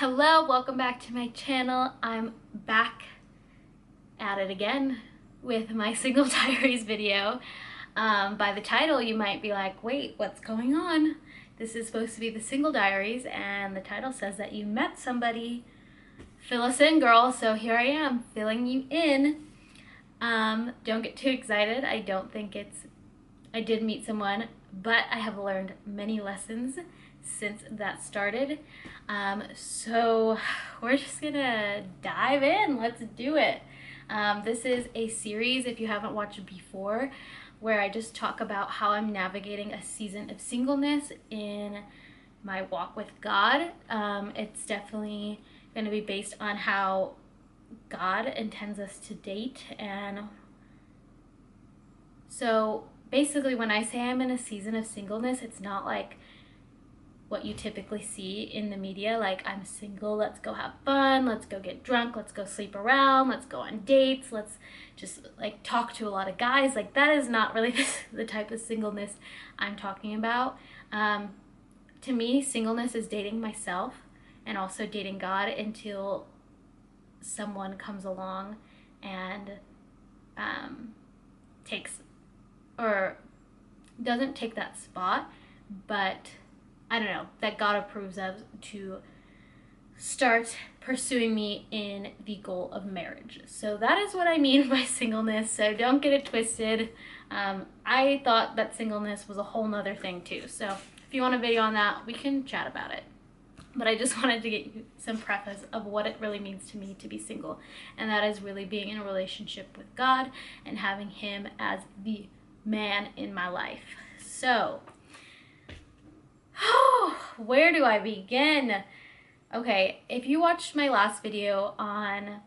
Hello, welcome back to my channel. I'm back at it again with my Single Diaries video. By the title, you might be like, wait, what's going on? This is supposed to be the Single Diaries, and the title says that you met somebody. Fill us in, girl. So here I am, filling you in. Don't get too excited. I did meet someone, but I have learned many lessons since that started. So we're just gonna dive in. Let's do it. This is a series, if you haven't watched it before, where I just talk about how I'm navigating a season of singleness in my walk with God. It's definitely going to be based on how God intends us to date. And so basically, when I say I'm in a season of singleness, it's not like what you typically see in the media, like I'm single, let's go have fun, let's go get drunk, let's go sleep around, let's go on dates, let's just like talk to a lot of guys. Like that is not really the type of singleness I'm talking about. To me, singleness is dating myself and also dating God until someone comes along and takes or doesn't take that spot, but I don't know, that God approves of to start pursuing me in the goal of marriage. So that is what I mean by singleness, so don't get it twisted. I thought that singleness was a whole nother thing too, so if you want a video on that, we can chat about it. But I just wanted to get you some preface of what it really means to me to be single, and that is really being in a relationship with God and having Him as the man in my life. So where do I begin? Okay, if you watched my last video on,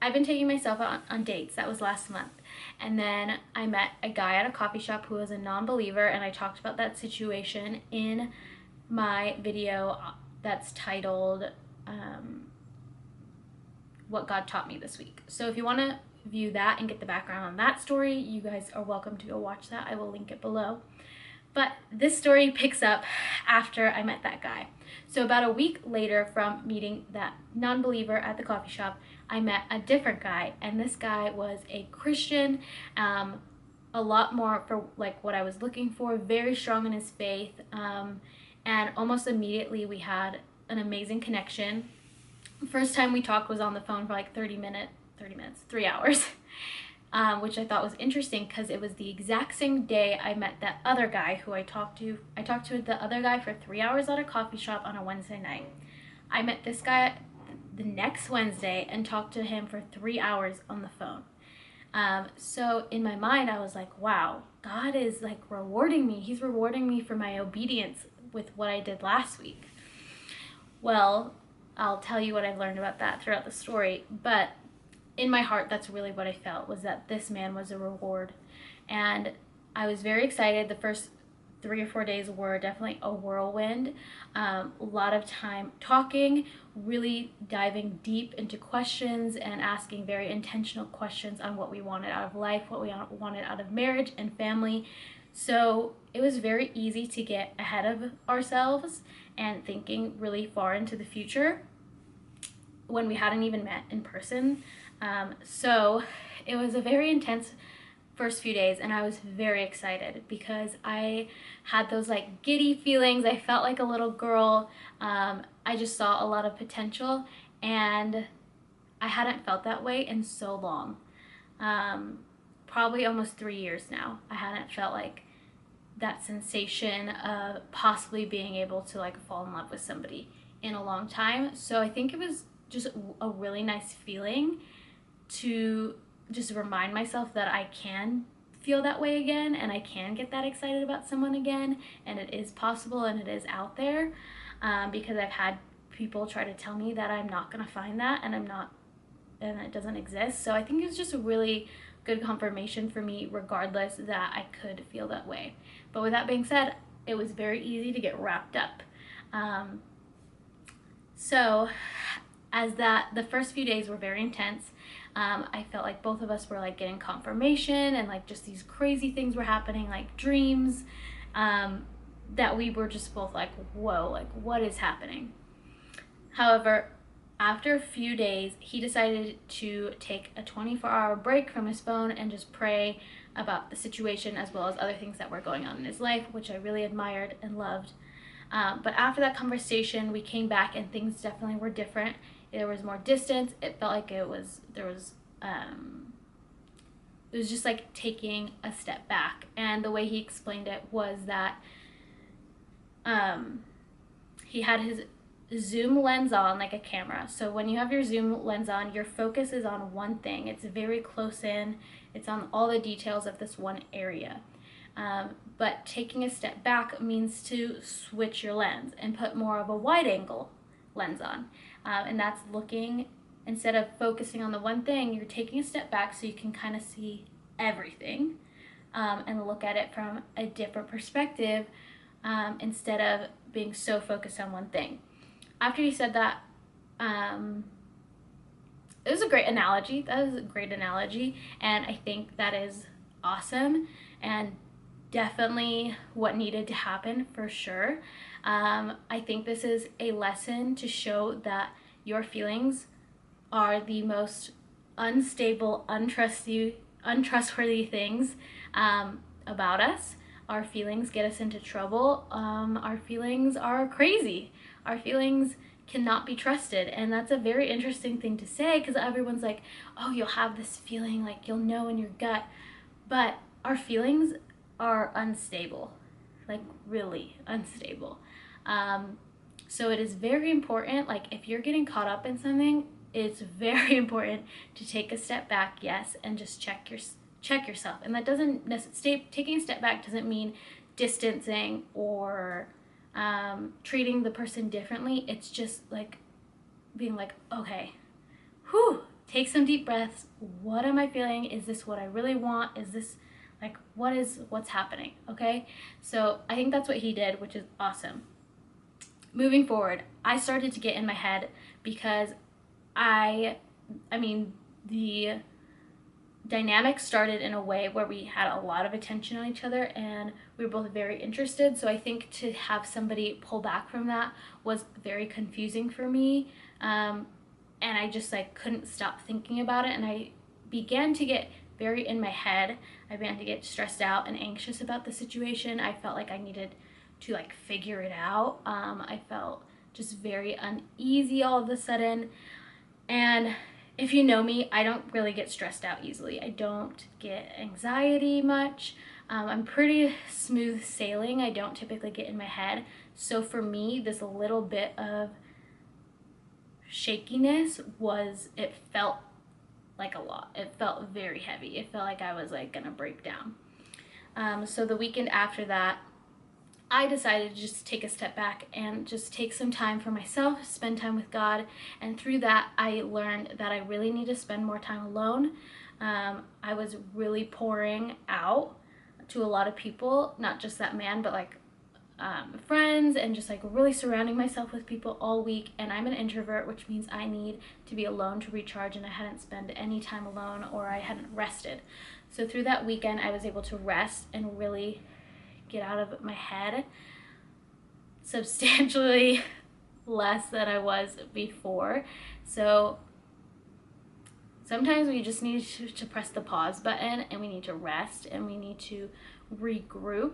I've been taking myself out on dates, that was last month, and then I met a guy at a coffee shop who was a non-believer, and I talked about that situation in my video that's titled What God Taught Me This Week. So if you want to view that and get the background on that story, you guys are welcome to go watch that. I will link it below. But this story picks up after I met that guy. So about a week later from meeting that non-believer at the coffee shop, I met a different guy, and this guy was a Christian, a lot more for like what I was looking for, very strong in his faith, and almost immediately we had an amazing connection. First time we talked was on the phone for like 3 hours. Which I thought was interesting because it was the exact same day I met that other guy who I talked to the other guy for 3 hours at a coffee shop on a Wednesday night. I met this guy the next Wednesday and talked to him for 3 hours on the phone. So in my mind, I was like, wow, God is like rewarding me. He's rewarding me for my obedience with what I did last week. Well, I'll tell you what I've learned about that throughout the story, but in my heart, that's really what I felt, was that this man was a reward. And I was very excited. The first 3 or 4 days were definitely a whirlwind. A lot of time talking, really diving deep into questions and asking very intentional questions on what we wanted out of life, what we wanted out of marriage and family. So it was very easy to get ahead of ourselves and thinking really far into the future when we hadn't even met in person. So it was a very intense first few days, and I was very excited because I had those like giddy feelings. I felt like a little girl. I just saw a lot of potential, and I hadn't felt that way in so long. Probably almost 3 years now. I hadn't felt like that sensation of possibly being able to like fall in love with somebody in a long time. So I think it was just a really nice feeling to just remind myself that I can feel that way again, and I can get that excited about someone again, and it is possible and it is out there, because I've had people try to tell me that I'm not gonna find that, and it doesn't exist. So I think it's just a really good confirmation for me regardless that I could feel that way. But with that being said, it was very easy to get wrapped up. So as the first few days were very intense, I felt like both of us were like getting confirmation, and like just these crazy things were happening, like dreams, that we were just both like, whoa, like what is happening? However, after a few days, he decided to take a 24-hour break from his phone and just pray about the situation as well as other things that were going on in his life, which I really admired and loved. But after that conversation, we came back and things definitely were different. There was more distance. It felt like it was just like taking a step back. And the way he explained it was that he had his zoom lens on like a camera. So when you have your zoom lens on, your focus is on one thing. It's very close in. It's on all the details of this one area. But taking a step back means to switch your lens and put more of a wide angle lens on. And that's looking, instead of focusing on the one thing, you're taking a step back so you can kind of see everything and look at it from a different perspective instead of being so focused on one thing. After he said that, it was a great analogy. That was a great analogy, and I think that is awesome and definitely what needed to happen for sure. I think this is a lesson to show that your feelings are the most unstable, untrustworthy things about us. Our feelings get us into trouble. Our feelings are crazy. Our feelings cannot be trusted. And that's a very interesting thing to say, because everyone's like, oh, you'll have this feeling, like you'll know in your gut. But our feelings are unstable, like really unstable. So it is very important, like if you're getting caught up in something, it's very important to take a step back, yes, and just check yourself. And that doesn't necessarily, taking a step back doesn't mean distancing or treating the person differently. It's just like being like, okay, whew, take some deep breaths. What am I feeling? Is this what I really want? Is this like, what's happening? Okay. So I think that's what he did, which is awesome. Moving forward, I started to get in my head because I mean, the dynamic started in a way where we had a lot of attention on each other and we were both very interested. So I think to have somebody pull back from that was very confusing for me. And I just like couldn't stop thinking about it. And I began to get very in my head. I began to get stressed out and anxious about the situation. I felt like I needed to like figure it out. I felt just very uneasy all of a sudden. And if you know me, I don't really get stressed out easily. I don't get anxiety much. I'm pretty smooth sailing. I don't typically get in my head. So for me, this little bit of shakiness it felt like a lot. It felt very heavy. It felt like I was like gonna break down. So the weekend after that, I decided to just take a step back and just take some time for myself, spend time with God. And through that, I learned that I really need to spend more time alone. I was really pouring out to a lot of people, not just that man, but like friends, and just like really surrounding myself with people all week. And I'm an introvert, which means I need to be alone to recharge, and I hadn't spent any time alone, or I hadn't rested. So through that weekend, I was able to rest and really get out of my head substantially less than I was before. So sometimes we just need to press the pause button, and we need to rest, and we need to regroup.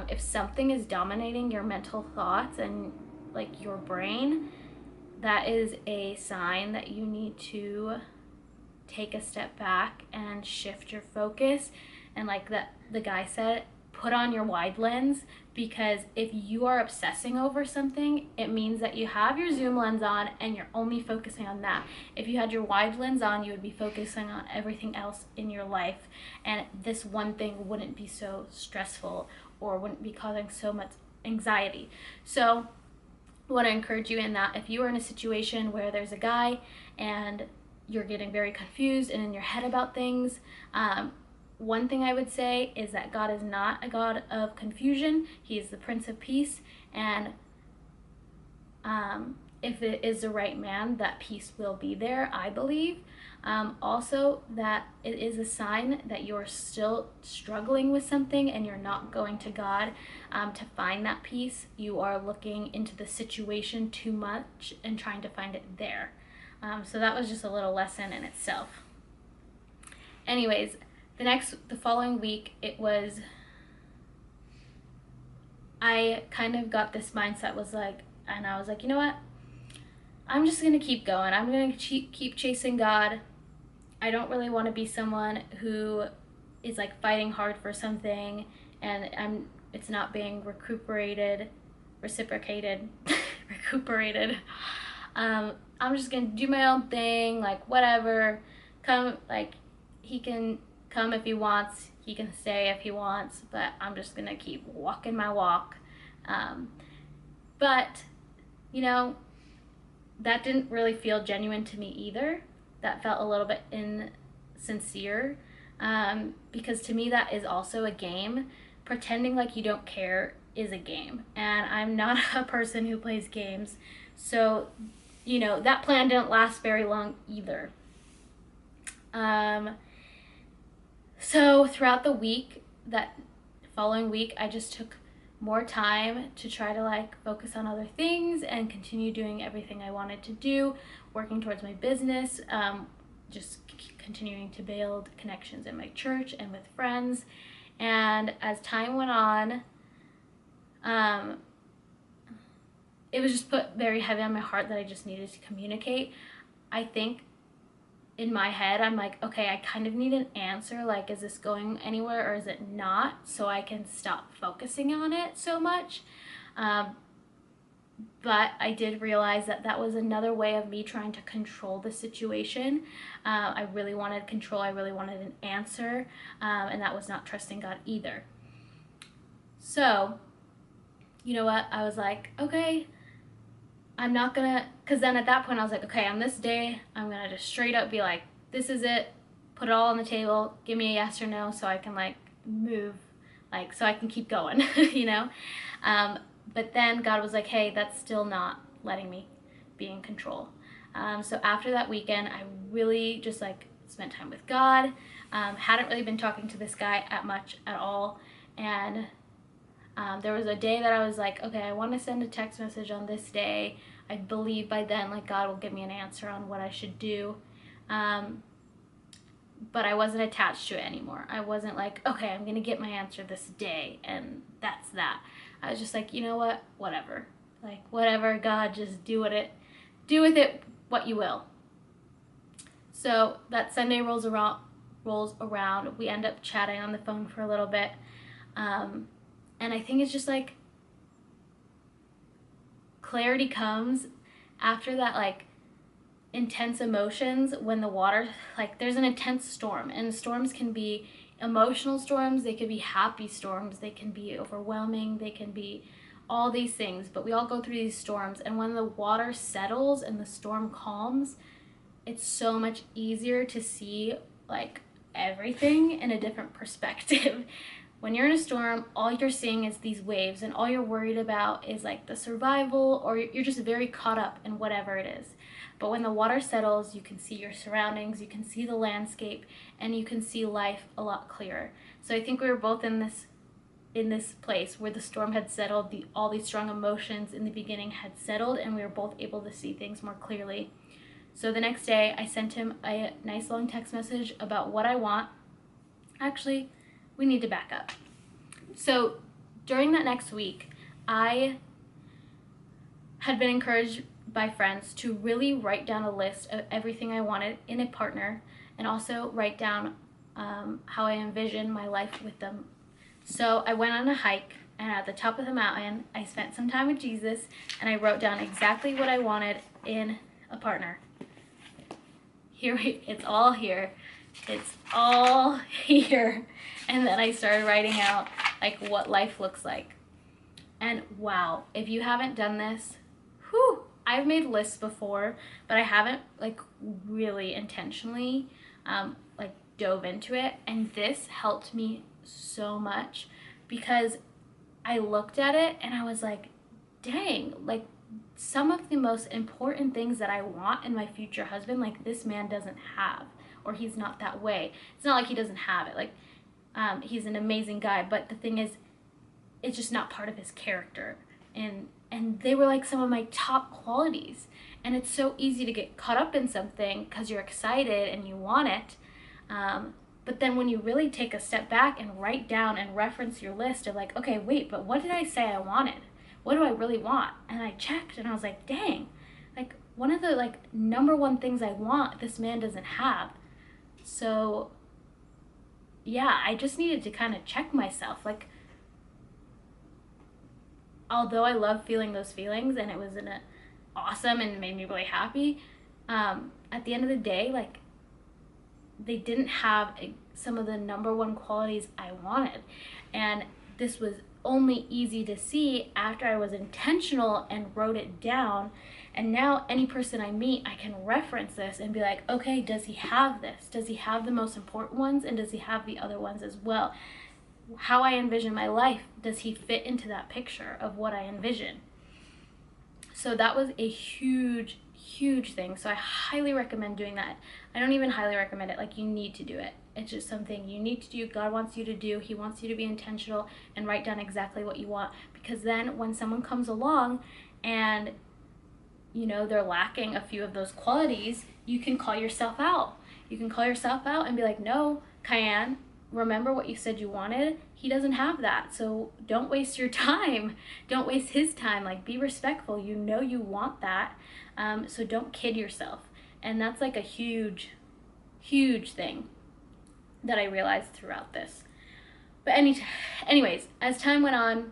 If something is dominating your mental thoughts and like your brain, that is a sign that you need to take a step back and shift your focus. And like the guy said, put on your wide lens, because if you are obsessing over something, it means that you have your zoom lens on and you're only focusing on that. If you had your wide lens on, you would be focusing on everything else in your life, and this one thing wouldn't be so stressful or wouldn't be causing so much anxiety. So I want to encourage you in that if you are in a situation where there's a guy and you're getting very confused and in your head about things, one thing I would say is that God is not a God of confusion. He is the Prince of Peace, and if it is the right man, that peace will be there, I believe. Also, that it is a sign that you're still struggling with something and you're not going to God to find that peace. You are looking into the situation too much and trying to find it there. So that was just a little lesson in itself. Anyways, the following week, I kind of got this mindset and I was like, you know what? I'm just going to keep going. I'm going to keep chasing God. I don't really want to be someone who is like fighting hard for something and it's not being reciprocated. I'm just going to do my own thing, like whatever. He can come if he wants, he can stay if he wants, but I'm just going to keep walking my walk. But, you know, that didn't really feel genuine to me either. That felt a little bit insincere, because to me that is also a game. Pretending like you don't care is a game, and I'm not a person who plays games. So, you know, that plan didn't last very long either. So throughout the week, that following week, I just took more time to try to like focus on other things and continue doing everything I wanted to do, working towards my business, just continuing to build connections in my church and with friends. And as time went on, it was just put very heavy on my heart that I just needed to communicate. I think in my head, I'm like, okay, I kind of need an answer. Like, is this going anywhere or is it not? So I can stop focusing on it so much. But I did realize that that was another way of me trying to control the situation. I really wanted control. I really wanted an answer. And that was not trusting God either. So, you know what? I was like, okay, I'm not gonna, because then at that point I was like, okay, on this day, I'm gonna just straight up be like, this is it, put it all on the table, give me a yes or no so I can like move, like so I can keep going, you know? But then God was like, hey, that's still not letting me be in control. So after that weekend, I really just like spent time with God, hadn't really been talking to this guy much at all, and there was a day that I was like, okay, I want to send a text message on this day. I believe by then, like, God will give me an answer on what I should do. But I wasn't attached to it anymore. I wasn't like, okay, I'm going to get my answer this day, and that's that. I was just like, you know what? Whatever. Like, whatever, God, just do with it what you will. So that Sunday rolls around. We end up chatting on the phone for a little bit. And I think it's just like clarity comes after that, like intense emotions when the water, like there's an intense storm, and storms can be emotional storms, they could be happy storms, they can be overwhelming, they can be all these things, but we all go through these storms. And when the water settles and the storm calms, it's so much easier to see like everything in a different perspective. When you're in a storm, all you're seeing is these waves, and all you're worried about is like the survival, or you're just very caught up in whatever it is. But when the water settles, you can see your surroundings, you can see the landscape, and you can see life a lot clearer. So I think we were both in this place where the storm had settled, all these strong emotions in the beginning had settled, and we were both able to see things more clearly. So the next day, I sent him a nice long text message about what I want. Actually, we need to back up. So during that next week, I had been encouraged by friends to really write down a list of everything I wanted in a partner, and also write down how I envisioned my life with them. So I went on a hike, and at the top of the mountain, I spent some time with Jesus, and I wrote down exactly what I wanted in a partner. It's all here. It's all here. And then I started writing out like what life looks like. And wow, if you haven't done this, I've made lists before, but I haven't like really intentionally like dove into it. And this helped me so much, because I looked at it and I was like, dang, like some of the most important things that I want in my future husband, like, this man doesn't have, or he's not that way. It's not like he doesn't have it. Like, he's an amazing guy, but the thing is, it's just not part of his character. And they were like some of my top qualities. And it's so easy to get caught up in something because you're excited and you want it. But then when you really take a step back and write down and reference your list of like, okay, wait, but what did I say I wanted? What do I really want? And I checked and I was like, dang, like, one of the like number one things I want, this man doesn't have. So yeah, I just needed to kind of check myself. Like, although I love feeling those feelings and it was awesome and made me really happy, at the end of the day, like, they didn't have some of the number one qualities I wanted. And this was only easy to see after I was intentional and wrote it down. And now any person I meet, I can reference this and be like, okay, does he have this? Does he have the most important ones? And does he have the other ones as well? How I envision my life, does he fit into that picture of what I envision? So that was a huge thing. So I highly recommend doing that. I don't even highly recommend it, like, you need to do it. It's just something you need to do. God wants you to do. He wants you to be intentional and write down exactly what you want, because then when someone comes along and, you know, they're lacking a few of those qualities, you can call yourself out. You can call yourself out and be like, no, Kian, remember what you said you wanted? He doesn't have that. So don't waste your time. Don't waste his time. Like, be respectful. You know you want that. So don't kid yourself. And that's like a huge thing that I realized throughout this. But anyways, as time went on,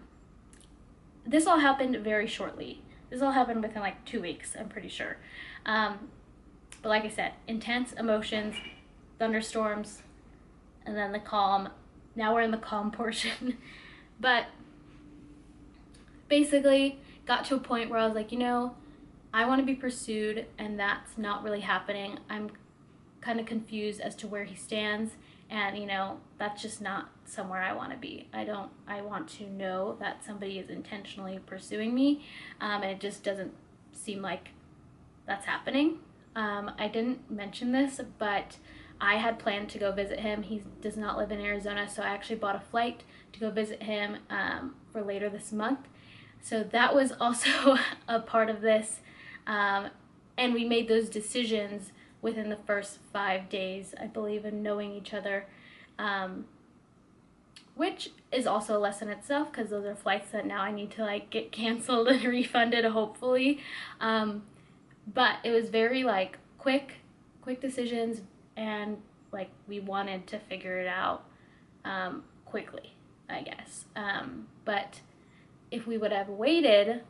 this all happened very shortly. This all happened within like 2 weeks, I'm pretty sure. But like I said, intense emotions, thunderstorms, and then the calm. Now we're in the calm portion. But basically got to a point where I was like, you know, I want to be pursued, and that's not really happening. I'm kind of confused as to where he stands, and, you know, that's just not somewhere I want to be. I want to know that somebody is intentionally pursuing me, and it just doesn't seem like that's happening. I didn't mention this, but I had planned to go visit him. He does not live in Arizona, so I actually bought a flight to go visit him for later this month. So that was also a part of this. And we made those decisions within the first 5 days, I believe, in knowing each other, which is also a lesson itself, because those are flights that now I need to like get canceled and refunded, hopefully. But it was very like quick decisions, and like we wanted to figure it out quickly, I guess. But if we would have waited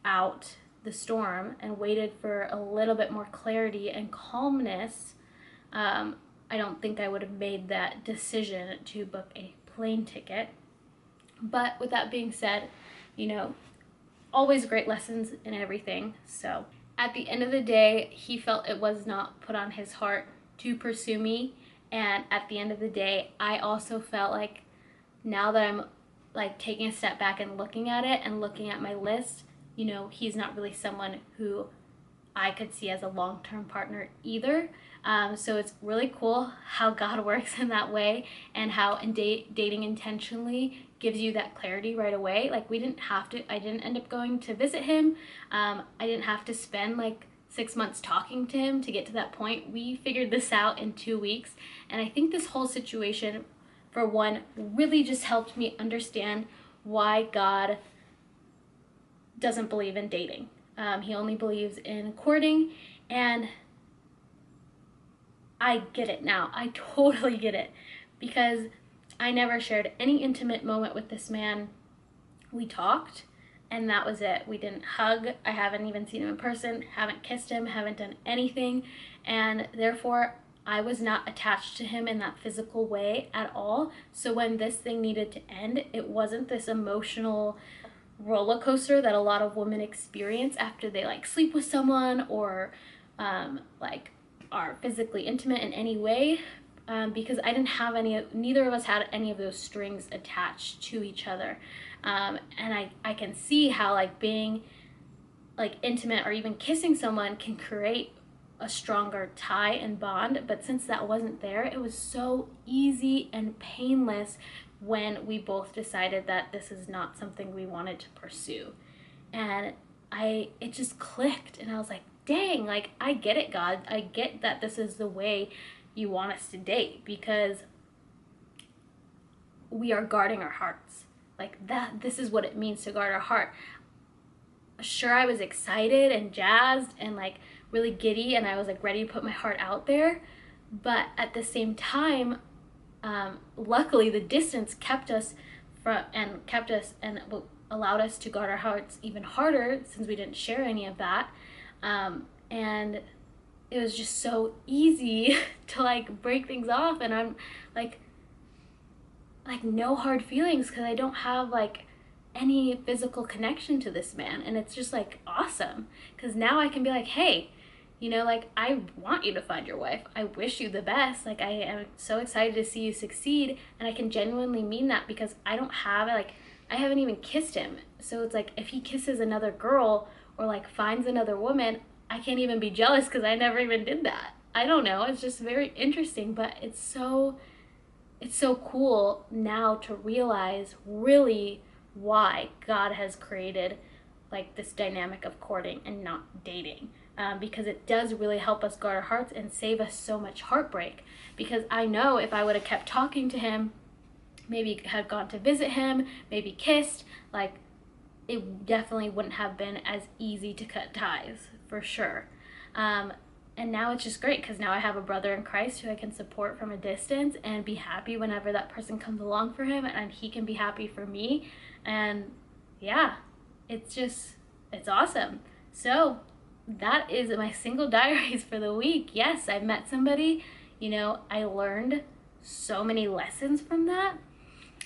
out the storm and waited for a little bit more clarity and calmness, I don't think I would have made that decision to book a plane ticket. But with that being said, you know, always great lessons in everything. So at the end of the day, he felt it was not put on his heart to pursue me. And at the end of the day, I also felt like, now that I'm like taking a step back and looking at it and looking at my list, you know, he's not really someone who I could see as a long-term partner either. So it's really cool how God works in that way, and how dating intentionally gives you that clarity right away. Like, I didn't end up going to visit him. I didn't have to spend like 6 months talking to him to get to that point. We figured this out in 2 weeks. And I think this whole situation, for one, really just helped me understand why God doesn't believe in dating. He only believes in courting, and I get it now. I totally get it, because I never shared any intimate moment with this man. We talked, and that was it. We didn't hug. I haven't even seen him in person, haven't kissed him, haven't done anything, and therefore I was not attached to him in that physical way at all. So when this thing needed to end, it wasn't this emotional roller coaster that a lot of women experience after they like sleep with someone, or like are physically intimate in any way, because I didn't have neither of us had any of those strings attached to each other. And I can see how like being like intimate or even kissing someone can create a stronger tie and bond. But since that wasn't there, it was so easy and painless when we both decided that this is not something we wanted to pursue. And it just clicked, and I was like, dang, like, I get it, God. I get that this is the way you want us to date, because we are guarding our hearts. Like, this is what it means to guard our heart. Sure, I was excited and jazzed and like really giddy, and I was like ready to put my heart out there, but at the same time, luckily the distance kept us and allowed us to guard our hearts even harder, since we didn't share any of that. And it was just so easy to like break things off, and I'm like no hard feelings, because I don't have like any physical connection to this man. And it's just like awesome, because now I can be like, hey, you know, like, I want you to find your wife. I wish you the best. Like, I am so excited to see you succeed. And I can genuinely mean that, because I haven't even kissed him. So it's like, if he kisses another girl or like finds another woman, I can't even be jealous, because I never even did that. I don't know. It's just very interesting, but it's so cool now to realize really why God has created like this dynamic of courting and not dating, because it does really help us guard our hearts and save us so much heartbreak. Because I know if I would have kept talking to him, maybe had gone to visit him, maybe kissed, like, it definitely wouldn't have been as easy to cut ties, for sure. And now it's just great, because now I have a brother in Christ who I can support from a distance and be happy whenever that person comes along for him, and he can be happy for me. And yeah, it's awesome. So that is my single diaries for the week. Yes, I met somebody, you know, I learned so many lessons from that.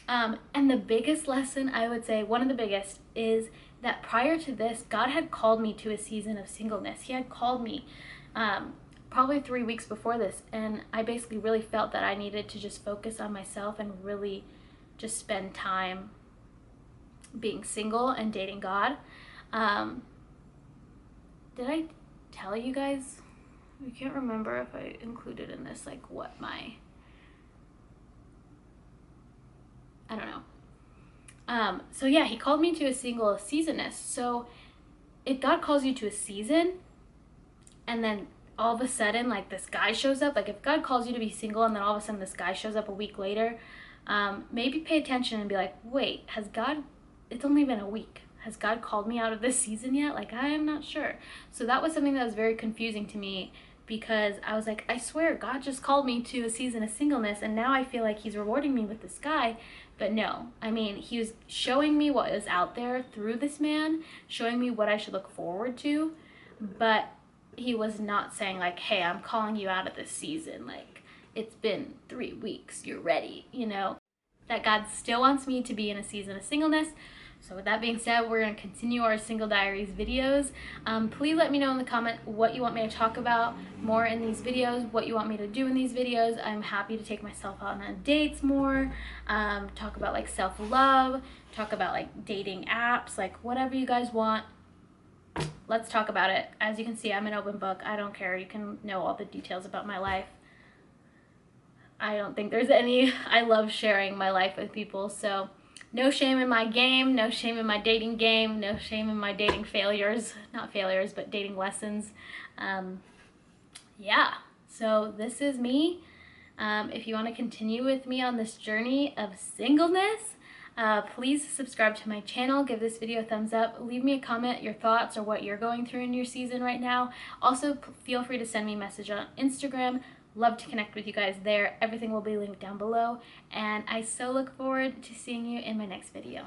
And the biggest lesson, I would say, one of the biggest, is that prior to this, God had called me to a season of singleness. He had called me probably 3 weeks before this, and I basically really felt that I needed to just focus on myself and really just spend time being single and dating God. Did I tell you guys? I can't remember if I included in this like what my, I don't know. So yeah, he called me to a single seasonness. So if God calls you to a season, and then all of a sudden like this guy shows up, like if God calls you to be single and then all of a sudden this guy shows up a week later, maybe pay attention and be like, wait, it's only been a week. Has God called me out of this season yet? Like, I am not sure. So that was something that was very confusing to me, because I was like, I swear God just called me to a season of singleness, and now I feel like he's rewarding me with this guy. But no, I mean, he was showing me what is out there through this man, showing me what I should look forward to, but he was not saying like, hey, I'm calling you out of this season, like, it's been 3 weeks, you're ready, you know. That God still wants me to be in a season of singleness. So with that being said, we're going to continue our Single Diaries videos. Please let me know in the comment what you want me to talk about more in these videos, what you want me to do in these videos. I'm happy to take myself out on dates more, talk about like self-love, talk about like dating apps, like whatever you guys want. Let's talk about it. As you can see, I'm an open book. I don't care. You can know all the details about my life. I don't think there's any. I love sharing my life with people, so no shame in my game, no shame in my dating game, no shame in my dating failures. Not failures, but dating lessons. Yeah, so this is me. If you want to continue with me on this journey of singleness, please subscribe to my channel, give this video a thumbs up, leave me a comment, your thoughts, or what you're going through in your season right now. Also, feel free to send me a message on Instagram. Love to connect with you guys there. Everything will be linked down below, and I so look forward to seeing you in my next video.